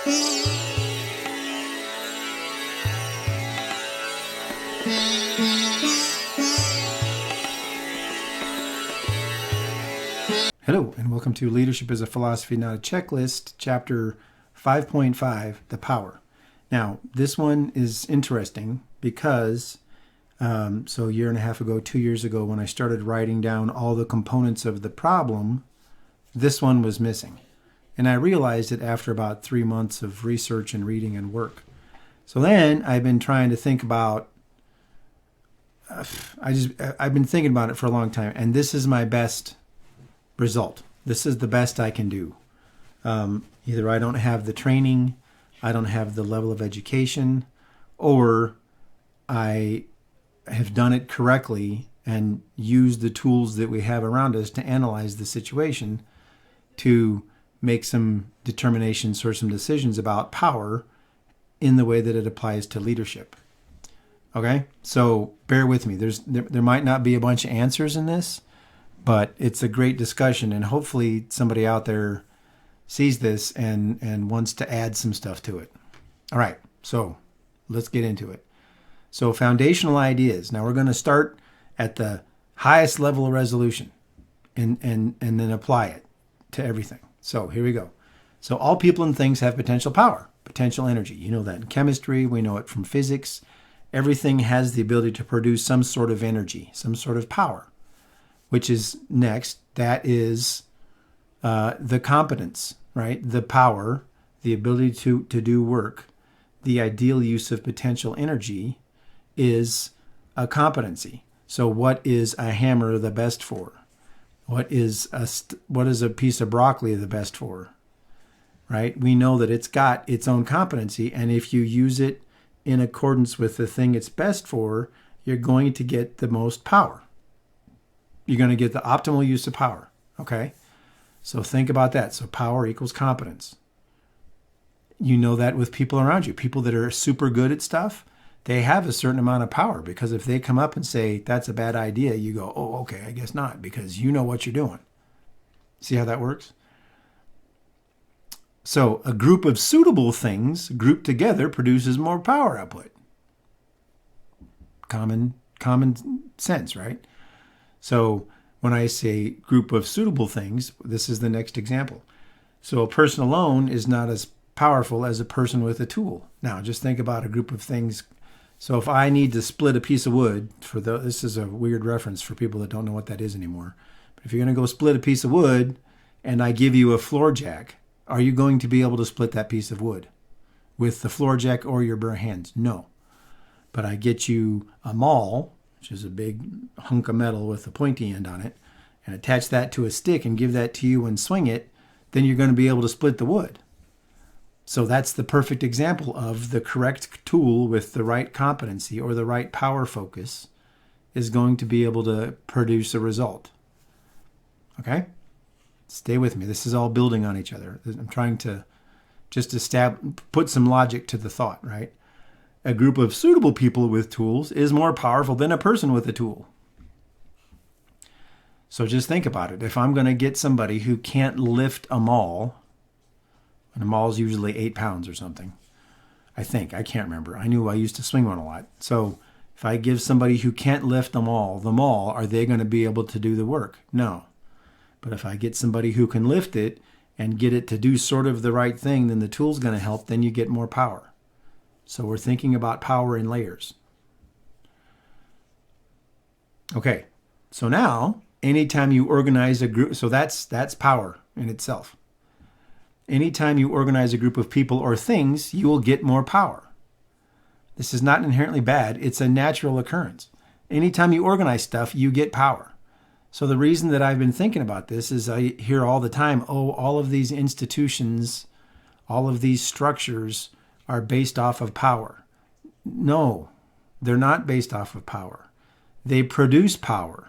Hello, and welcome to Leadership is a Philosophy, Not a Checklist, Chapter 5.5, The Power. Now, this one is interesting because, so a year and a half ago, 2 years ago, when I started writing down all the components of the problem, this one was missing. And I realized it after about 3 months of research and reading and work. So then I've been trying to think about, I've been thinking about it for a long time, and this is my best result. This is the best I can do. Either I don't have the training, I don't have the level of education, or I have done it correctly and used the tools that we have around us to analyze the situation to make some determinations or some decisions about power in the way that it applies to leadership. Okay? So bear with me. There might not be a bunch of answers in this, but it's a great discussion, and hopefully somebody out there sees this and wants to add some stuff to it. All right, so let's get into it. So foundational ideas. Now we're going to start at the highest level of resolution and then apply it to everything. So here we go. So all people and things have potential power, potential energy. You know that in chemistry. We know it from physics. Everything has the ability to produce some sort of energy, some sort of power. Which is next, that is the competence, right? The power, the ability to do work, the ideal use of potential energy is a competency. So what is a hammer the best for? What is a piece of broccoli the best for? Right? We know that it's got its own competency, and if you use it in accordance with the thing it's best for, you're going to get the most power. You're going to get the optimal use of power, okay? So think about that. So power equals competence. You know that with people around you. People that are super good at stuff, they have a certain amount of power, because if they come up and say, that's a bad idea, you go, oh, okay, I guess not, because you know what you're doing. See how that works? So a group of suitable things grouped together produces more power output. Common sense, right? So when I say group of suitable things, this is the next example. So a person alone is not as powerful as a person with a tool. Now, just think about a group of things. So if I need to split a piece of wood, this is a weird reference for people that don't know what that is anymore. But if you're going to go split a piece of wood and I give you a floor jack, are you going to be able to split that piece of wood with the floor jack or your bare hands? No. But I get you a maul, which is a big hunk of metal with a pointy end on it, and attach that to a stick and give that to you and swing it, then you're going to be able to split the wood. So that's the perfect example of the correct tool with the right competency or the right power focus is going to be able to produce a result. Okay? Stay with me. This is all building on each other. I'm trying to just put some logic to the thought, right? A group of suitable people with tools is more powerful than a person with a tool. So just think about it. If I'm going to get somebody who can't lift a maul, and a maul is usually 8 pounds or something, I can't remember. I knew I used to swing one a lot. So if I give somebody who can't lift the maul, are they going to be able to do the work? No. But if I get somebody who can lift it and get it to do sort of the right thing, then the tool's going to help, then you get more power. So we're thinking about power in layers. Okay, so now, anytime you organize a group, so that's power in itself. Anytime you organize a group of people or things, you will get more power. This is not inherently bad. It's a natural occurrence. Anytime you organize stuff, you get power. So the reason that I've been thinking about this is I hear all the time, all of these institutions, all of these structures are based off of power. No, they're not based off of power. They produce power.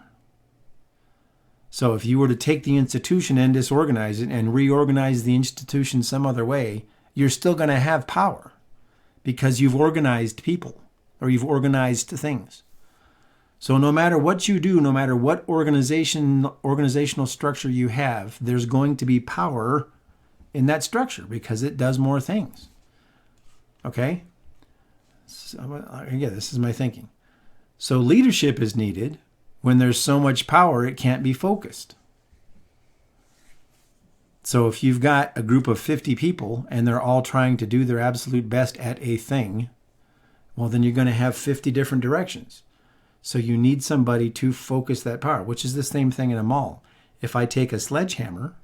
So if you were to take the institution and disorganize it and reorganize the institution some other way, you're still going to have power because you've organized people or you've organized things. So no matter what you do, no matter what organizational structure you have, there's going to be power in that structure because it does more things. Okay? So, again, this is my thinking. So leadership is needed when there's so much power it can't be focused. So if you've got a group of 50 people and they're all trying to do their absolute best at a thing, well, then you're going to have 50 different directions. So you need somebody to focus that power, which is the same thing in a mall. If I take a sledgehammer,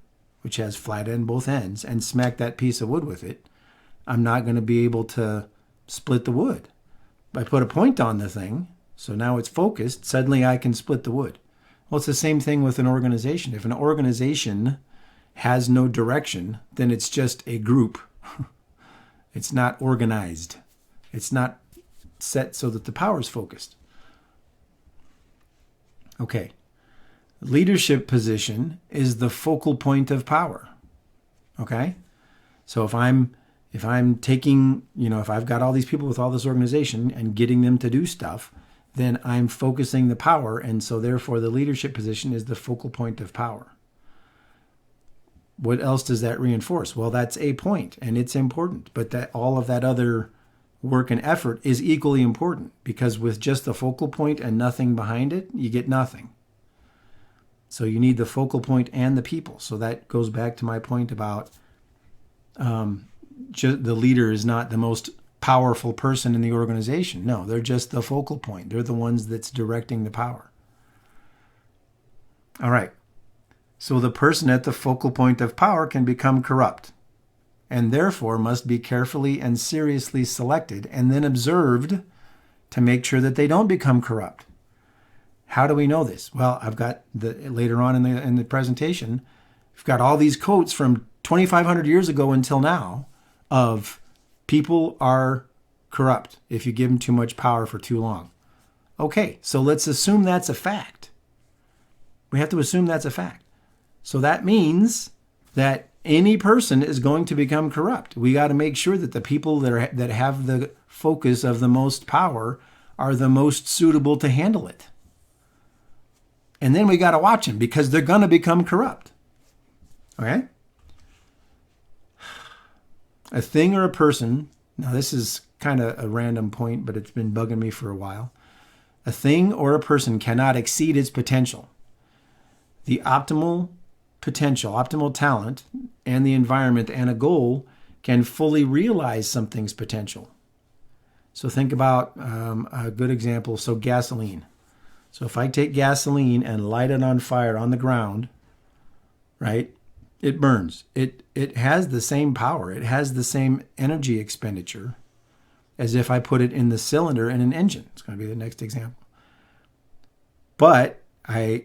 which has flat end both ends, and smack that piece of wood with it, I'm not going to be able to split the wood. I put a point on the thing, so now it's focused, suddenly I can split the wood. Well, it's the same thing with an organization. If an organization has no direction, then it's just a group. It's not organized. It's not set so that the power is focused. Okay. Leadership position is the focal point of power. Okay? So if I'm taking, if I've got all these people with all this organization and getting them to do stuff, then I'm focusing the power, and so therefore the leadership position is the focal point of power. What else does that reinforce? Well, that's a point, and it's important, but that all of that other work and effort is equally important, because with just the focal point and nothing behind it, you get nothing. So you need the focal point and the people. So that goes back to my point about the leader is not the most powerful person in the organization. No, they're just the focal point. They're the ones that's directing the power. All right. So the person at the focal point of power can become corrupt, and therefore must be carefully and seriously selected and then observed to make sure that they don't become corrupt. How do we know this? Well, I've got later on in the presentation, I've got all these quotes from 2,500 years ago until now of people are corrupt if you give them too much power for too long. Okay, so let's assume that's a fact. We have to assume that's a fact. So that means that any person is going to become corrupt. We got to make sure that the people that have the focus of the most power are the most suitable to handle it. And then we got to watch them because they're going to become corrupt. Okay? A thing or a person, now this is kind of a random point, but it's been bugging me for a while. A thing or a person cannot exceed its potential. The optimal potential, optimal talent, and the environment and a goal can fully realize something's potential. So think about a good example. So gasoline. So if I take gasoline and light it on fire on the ground, right, it burns. It has the same power. It has the same energy expenditure as if I put it in the cylinder in an engine. It's going to be the next example. But I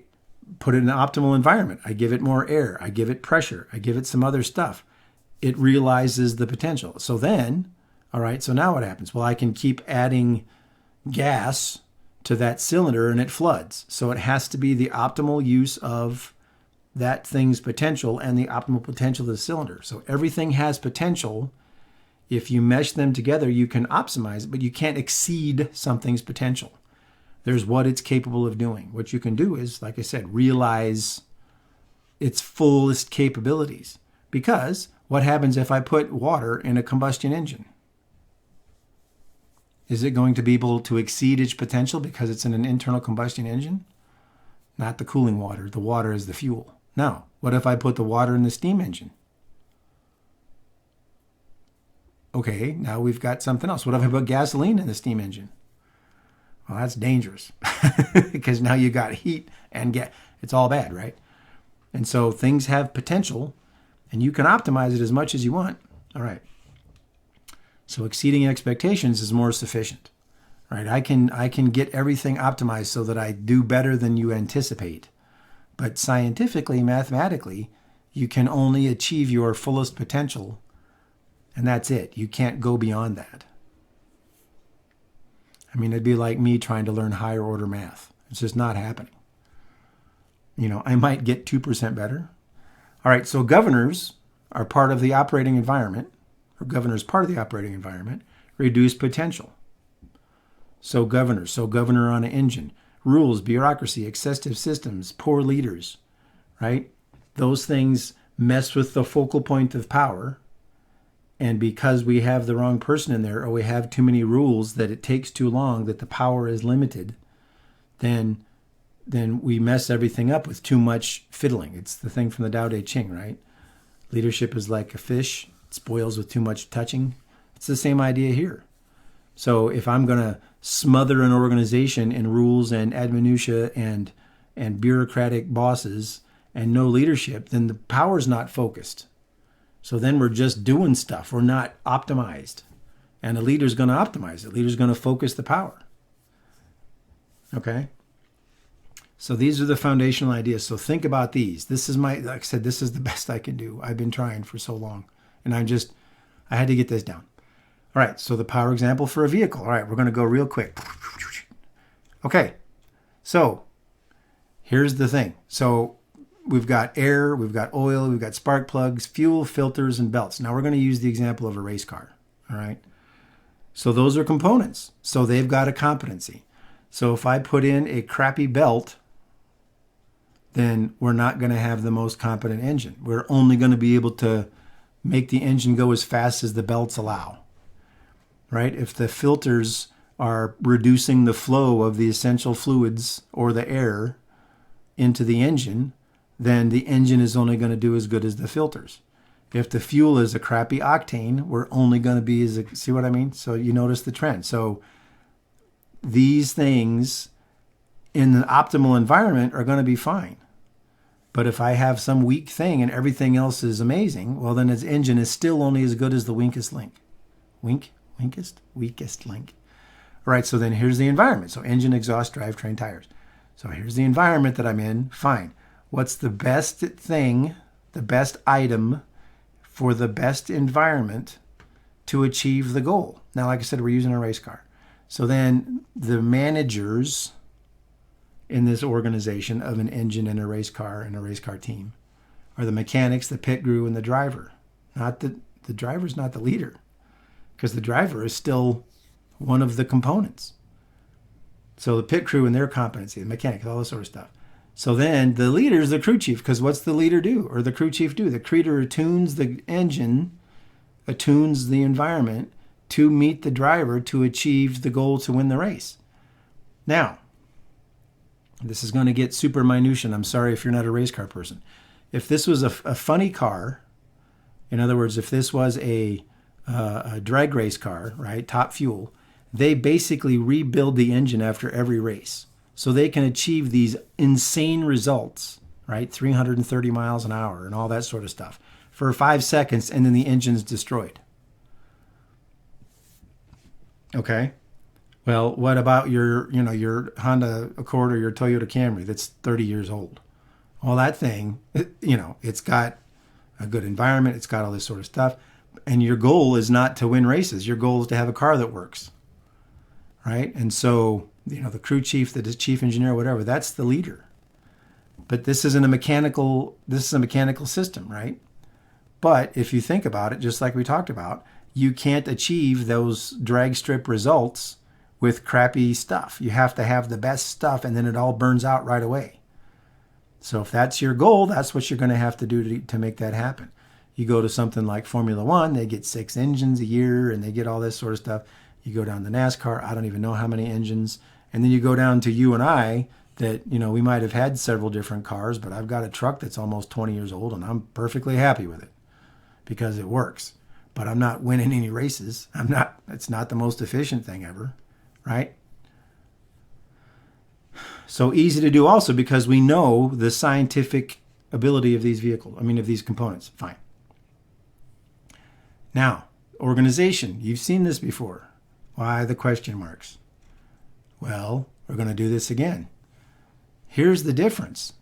put it in an optimal environment. I give it more air. I give it pressure. I give it some other stuff. It realizes the potential. So then, all right, so now what happens? Well, I can keep adding gas to that cylinder and it floods. So it has to be the optimal use of that thing's potential and the optimal potential of the cylinder. So everything has potential. If you mesh them together, you can optimize it, but you can't exceed something's potential. There's what it's capable of doing. What you can do is, like I said, realize its fullest capabilities. Because what happens if I put water in a combustion engine? Is it going to be able to exceed its potential because it's in an internal combustion engine? Not the cooling water. The water is the fuel. No. What if I put the water in the steam engine? Okay, now we've got something else. What if I put gasoline in the steam engine? Well, that's dangerous because now you got heat and gas. It's all bad, right? And so things have potential and you can optimize it as much as you want. All right. So exceeding expectations is more sufficient, right? I can get everything optimized so that I do better than you anticipate. But scientifically, mathematically, you can only achieve your fullest potential, and that's it. You can't go beyond that. I mean, it'd be like me trying to learn higher order math. It's just not happening. I might get 2% better. All right, so governors are part of the operating environment, or governors part of the operating environment, reduce potential. So governor on an engine, rules, bureaucracy, excessive systems, poor leaders, right? Those things mess with the focal point of power, and because we have the wrong person in there, or we have too many rules that it takes too long, that the power is limited, then we mess everything up with too much fiddling. It's the thing from the Tao Te Ching, right? Leadership is like a fish. It spoils with too much touching. It's the same idea here. So if I'm going to smother an organization in rules and minutia and bureaucratic bosses and no leadership, then the power's not focused. So then we're just doing stuff. We're not optimized. And a leader's going to optimize it. A leader's going to focus the power. Okay? So these are the foundational ideas. So think about these. This is like I said, this is the best I can do. I've been trying for so long. And I had to get this down. All right, so the power example for a vehicle. All right, we're going to go real quick. Okay, so here's the thing. So we've got air, we've got oil, we've got spark plugs, fuel, filters, and belts. Now we're going to use the example of a race car. All right, so those are components. So they've got a competency. So if I put in a crappy belt, then we're not going to have the most competent engine. We're only going to be able to make the engine go as fast as the belts allow. Right? If the filters are reducing the flow of the essential fluids or the air into the engine, then the engine is only going to do as good as the filters. If the fuel is a crappy octane, we're only going to be see what I mean? So you notice the trend. So these things in an optimal environment are going to be fine. But if I have some weak thing and everything else is amazing, well, then its engine is still only as good as the weakest link. Weakest link. All right, so then here's the environment. So engine, exhaust, drivetrain, tires. So here's the environment that I'm in. Fine. What's the best thing, the best item for the best environment to achieve the goal? Now, like I said, we're using a race car. So then the managers in this organization of an engine and a race car and a race car team are the mechanics, the pit crew, and the driver. The driver's not the leader, because the driver is still one of the components. So the pit crew and their competency, the mechanics, all this sort of stuff. So then the leader is the crew chief, because what's the leader do, or the crew chief do? The creator attunes the engine, attunes the environment to meet the driver to achieve the goal to win the race. Now, this is going to get super minutiae, and I'm sorry if you're not a race car person. If this was a funny car, in other words, if this was a drag race car, right, top fuel, they basically rebuild the engine after every race. So they can achieve these insane results, right, 330 miles an hour and all that sort of stuff, for 5 seconds, and then the engine's destroyed. Okay? Well, what about your Honda Accord or your Toyota Camry that's 30 years old? Well, that thing, it's got a good environment, it's got all this sort of stuff, and your goal is not to win races. Your goal is to have a car that works, right? And so, the crew chief, the chief engineer, whatever, that's the leader. But this is a mechanical system, right? But if you think about it, just like we talked about, you can't achieve those drag strip results with crappy stuff. You have to have the best stuff, and then it all burns out right away. So if that's your goal, that's what you're going to have to do to make that happen. You go to something like Formula One, they get 6 engines a year, and they get all this sort of stuff. You go down to NASCAR, I don't even know how many engines. And then you go down to you and I, that, we might have had several different cars, but I've got a truck that's almost 20 years old, and I'm perfectly happy with it because it works. But I'm not winning any races. It's not the most efficient thing ever, right? So easy to do also because we know the scientific ability of these vehicles, of these components. Fine. Now, organization. You've seen this before. Why the question marks? Well, we're going to do this again. Here's the difference.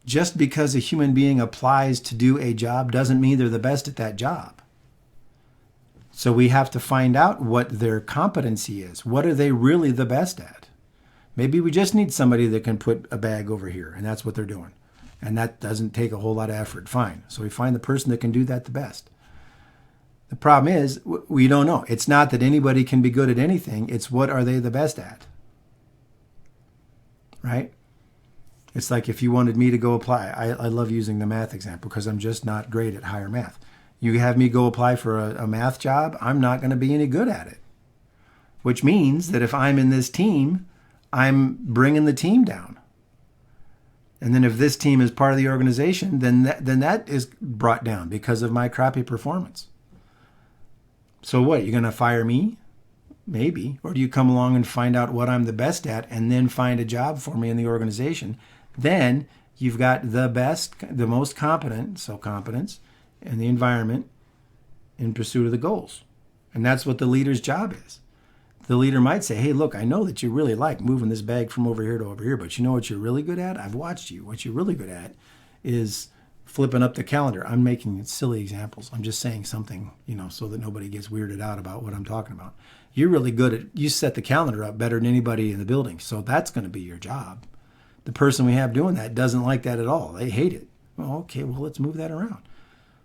Just because a human being applies to do a job doesn't mean they're the best at that job. So we have to find out what their competency is. What are they really the best at? Maybe we just need somebody that can put a bag over here, and that's what they're doing. And that doesn't take a whole lot of effort. Fine. So we find the person that can do that the best. The problem is, we don't know. It's not that anybody can be good at anything. It's what are they the best at? Right? It's like if you wanted me to go apply, I love using the math example because I'm just not great at higher math. You have me go apply for a math job, I'm not going to be any good at it. Which means that if I'm in this team, I'm bringing the team down. And then if this team is part of the organization, then that is brought down because of my crappy performance. So what, you're going to fire me? Maybe. Or do you come along and find out what I'm the best at and then find a job for me in the organization? Then you've got the best, the most competent, so competence, in the environment in pursuit of the goals. And that's what the leader's job is. The leader might say, hey, look, I know that you really like moving this bag from over here to over here, but you know what you're really good at? I've watched you. What you're really good at is flipping up the calendar. I'm making silly examples. I'm just saying something, so that nobody gets weirded out about what I'm talking about. You're really good at, you set the calendar up better than anybody in the building, so that's going to be your job. The person we have doing that doesn't like that at all. They hate it. Well, okay, let's move that around.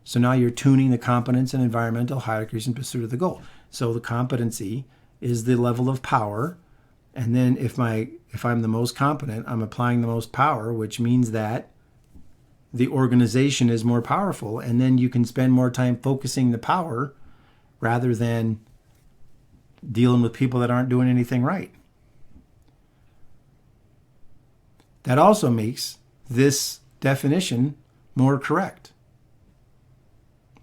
So now you're tuning the competence and environmental hierarchies in pursuit of the goal. So the competency is the level of power. And then if I'm the most competent, I'm applying the most power, which means that the organization is more powerful. And then you can spend more time focusing the power rather than dealing with people that aren't doing anything right. That also makes this definition more correct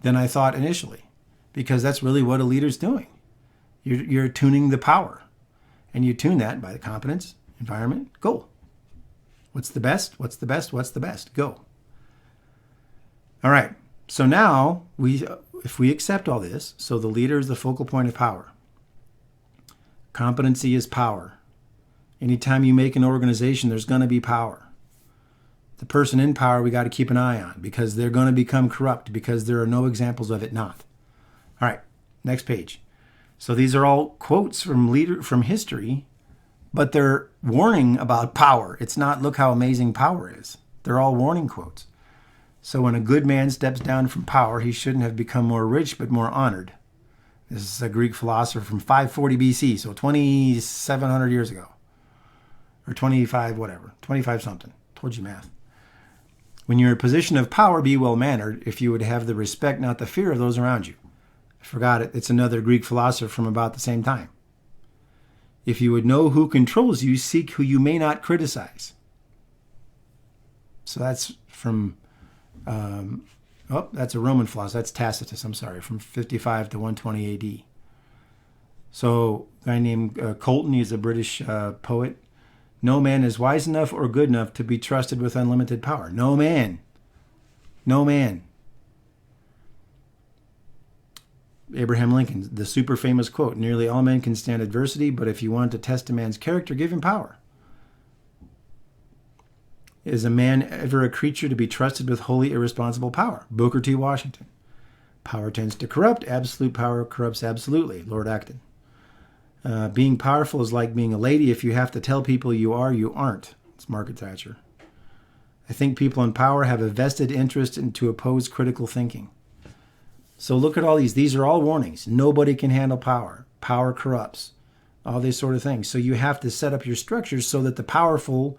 than I thought initially, because that's really what a leader's doing. You're tuning the power, and you tune that by the competence, environment, goal. What's the best? What's the best? What's the best? Go. All right. So now if we accept all this, so the leader is the focal point of power. Competency is power. Anytime you make an organization, there's going to be power. The person in power we got to keep an eye on because they're going to become corrupt because there are no examples of it not. All right, next page. So these are all quotes from history, but they're warning about power. It's not look how amazing power is. They're all warning quotes. So when a good man steps down from power, he shouldn't have become more rich but more honored. This is a Greek philosopher from 540 BC, so 2,700 years ago. Or 25, whatever, 25 something. Told you math. When you're in a position of power, be well-mannered, if you would have the respect, not the fear of those around you. I forgot it. It's another Greek philosopher from about the same time. If you would know who controls you, seek who you may not criticize. So that's from, that's a Roman philosopher. That's Tacitus, I'm sorry, from 55 to 120 AD. So a guy named Colton, he's a British poet. No man is wise enough or good enough to be trusted with unlimited power. No man. No man. Abraham Lincoln, the super famous quote, nearly all men can stand adversity, but if you want to test a man's character, give him power. Is a man ever a creature to be trusted with wholly irresponsible power? Booker T. Washington. Power tends to corrupt. Absolute power corrupts absolutely. Lord Acton. Being powerful is like being a lady. If you have to tell people you are, you aren't. It's Margaret Thatcher. I think people in power have a vested interest in to oppose critical thinking. So look at all these. These are all warnings. Nobody can handle power. Power corrupts. All these sort of things. So you have to set up your structures so that the powerful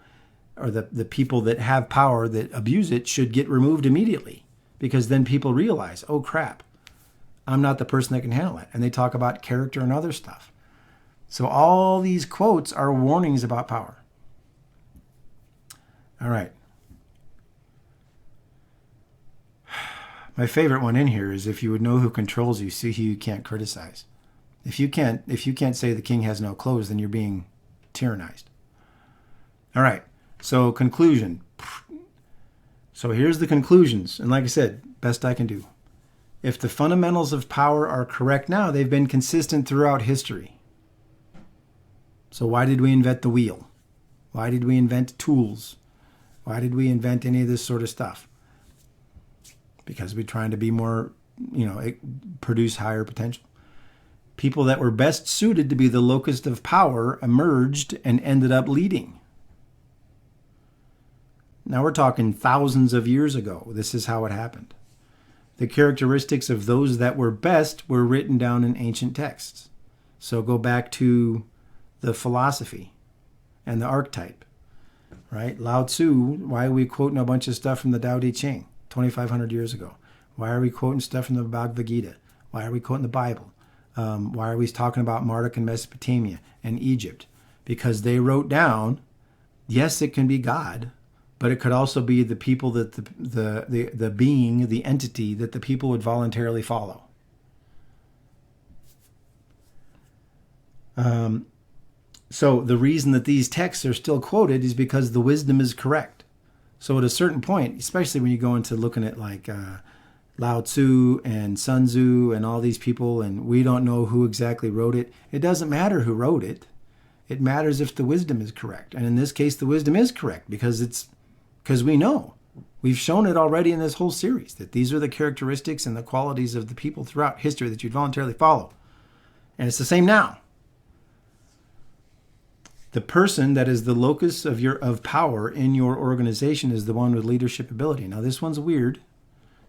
or the people that have power that abuse it should get removed immediately. Because then people realize, oh crap, I'm not the person that can handle it. And they talk about character and other stuff. So all these quotes are warnings about power. All right. My favorite one in here is if you would know who controls you, see who you can't criticize. If you can't say the king has no clothes, then you're being tyrannized. All right. So conclusion. So here's the conclusions. And like I said, best I can do. If the fundamentals of power are correct now, they've been consistent throughout history. So why did we invent the wheel? Why did we invent tools? Why did we invent any of this sort of stuff? Because we're trying to be more, produce higher potential. People that were best suited to be the locus of power emerged and ended up leading. Now we're talking thousands of years ago. This is how it happened. The characteristics of those that were best were written down in ancient texts. So go back to the philosophy and the archetype. right? Lao Tzu, why are we quoting a bunch of stuff from the Tao Te Ching 2,500 years ago? Why are we quoting stuff from the Bhagavad Gita? Why are we quoting the Bible? Why are we talking about Marduk in Mesopotamia and Egypt? Because they wrote down, yes, it can be God, but it could also be the people that the being, the entity that the people would voluntarily follow. So the reason that these texts are still quoted is because the wisdom is correct. So at a certain point, especially when you go into looking at like Lao Tzu and Sun Tzu and all these people, and we don't know who exactly wrote it, it doesn't matter who wrote it. It matters if the wisdom is correct. And in this case, the wisdom is correct because we know. We've shown it already in this whole series that these are the characteristics and the qualities of the people throughout history that you'd voluntarily follow. And it's the same now. The person that is the locus of power in your organization is the one with leadership ability. Now, this one's weird.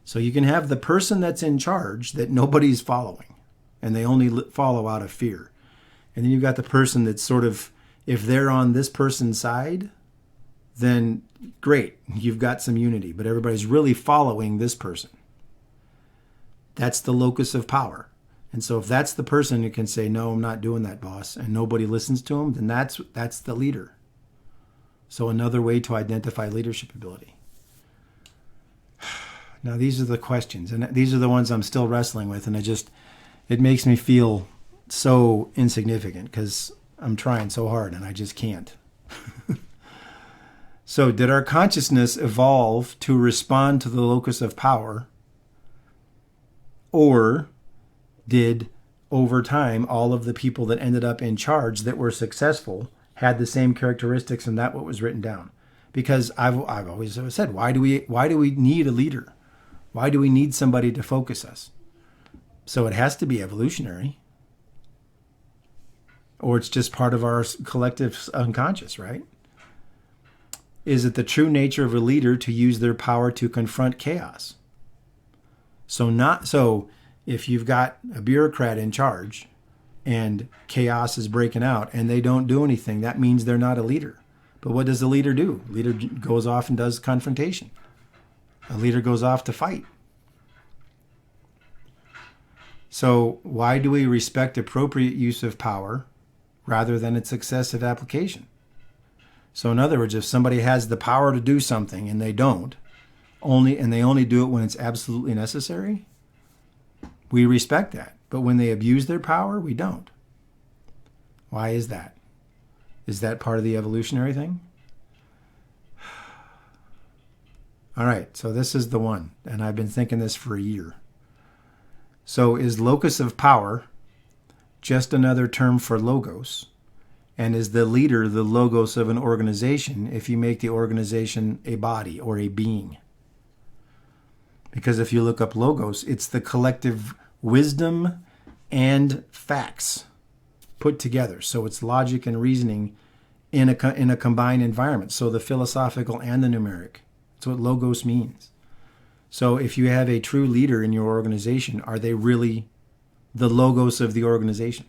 So you can have the person that's in charge that nobody's following, and they only follow out of fear. And then you've got the person that's sort of, if they're on this person's side, then great, you've got some unity, but everybody's really following this person. That's the locus of power. And so if that's the person who can say, no, I'm not doing that, boss, and nobody listens to him, then that's the leader. So another way to identify leadership ability. Now, these are the questions, and these are the ones I'm still wrestling with, and it makes me feel so insignificant because I'm trying so hard and I just can't. So did our consciousness evolve to respond to the locus of power, or did, over time, all of the people that ended up in charge that were successful had the same characteristics, and that what was written down? Because I've always said, why do we need a leader? Why do we need somebody to focus us? So it has to be evolutionary, or it's just part of our collective unconscious, right? Is it the true nature of a leader to use their power to confront chaos? So if you've got a bureaucrat in charge and chaos is breaking out and they don't do anything, that means they're not a leader. But what does a leader do? A leader goes off and does confrontation. A leader goes off to fight. So why do we respect appropriate use of power rather than its excessive application? So in other words, if somebody has the power to do something and they don't, and they only do it when it's absolutely necessary, we respect that. But when they abuse their power, we don't. Why is that? Is that part of the evolutionary thing? All right, so this is the one, and I've been thinking this for a year. So is locus of power just another term for logos? And is the leader the logos of an organization if you make the organization a body or a being? Because if you look up logos, it's the collective wisdom and facts put together. So it's logic and reasoning in a combined environment. So the philosophical and the numeric. That's what logos means. So if you have a true leader in your organization, are they really the logos of the organization?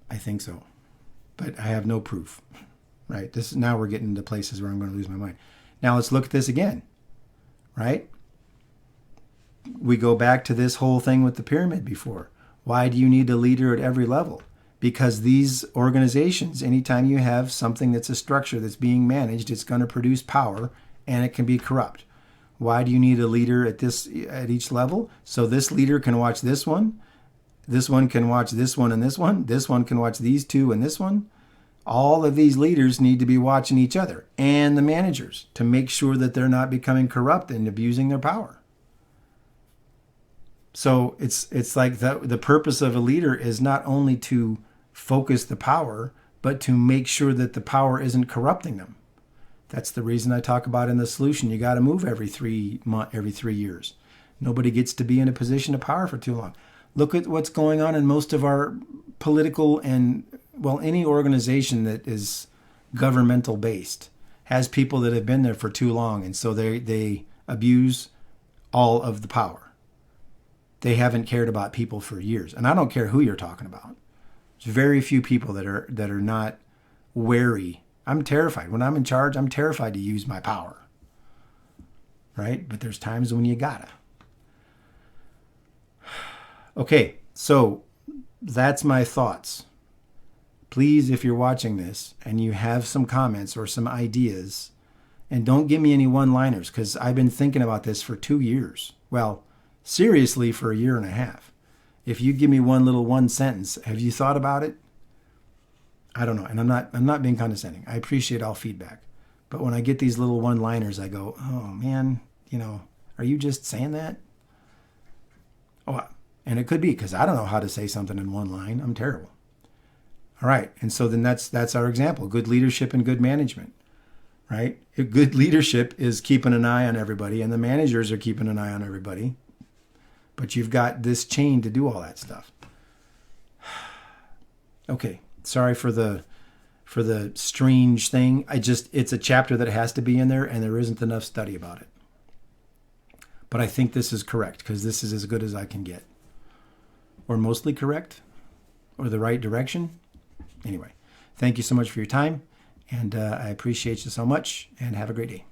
I think so, but I have no proof, right? Now we're getting into places where I'm going to lose my mind. Now let's look at this again, right? We go back to this whole thing with the pyramid before. Why do you need a leader at every level? Because these organizations, anytime you have something that's a structure that's being managed, it's going to produce power and it can be corrupt. Why do you need a leader at each level? So this leader can watch this one can watch this one and this one can watch these two and this one. All of these leaders need to be watching each other and the managers to make sure that they're not becoming corrupt and abusing their power. So it's like the purpose of a leader is not only to focus the power, but to make sure that the power isn't corrupting them. That's the reason I talk about in the solution. You got to move every 3 years. Nobody gets to be in a position of power for too long. Look at what's going on in most of our political and, any organization that is governmental based has people that have been there for too long. And so they abuse all of the power. They haven't cared about people for years. And I don't care who you're talking about. There's very few people that are not wary. I'm terrified. When I'm in charge, I'm terrified to use my power. Right? But there's times when you gotta. Okay, so that's my thoughts. Please, if you're watching this and you have some comments or some ideas, and don't give me any one-liners, because I've been thinking about this for 2 years. Well, seriously, for a year and a half. If you give me one sentence, have you thought about it? I don't know. And I'm not being condescending. I appreciate all feedback. But when I get these little one-liners, I go, oh man, are you just saying that? Oh, and it could be because I don't know how to say something in one line. I'm terrible. All right. And so then that's our example. Good leadership and good management, right? Good leadership is keeping an eye on everybody, and the managers are keeping an eye on everybody. But you've got this chain to do all that stuff. Okay. Sorry for the strange thing. It's a chapter that has to be in there, and there isn't enough study about it. But I think this is correct because this is as good as I can get. Or mostly correct, or the right direction. Anyway, thank you so much for your time, and I appreciate you so much, and have a great day.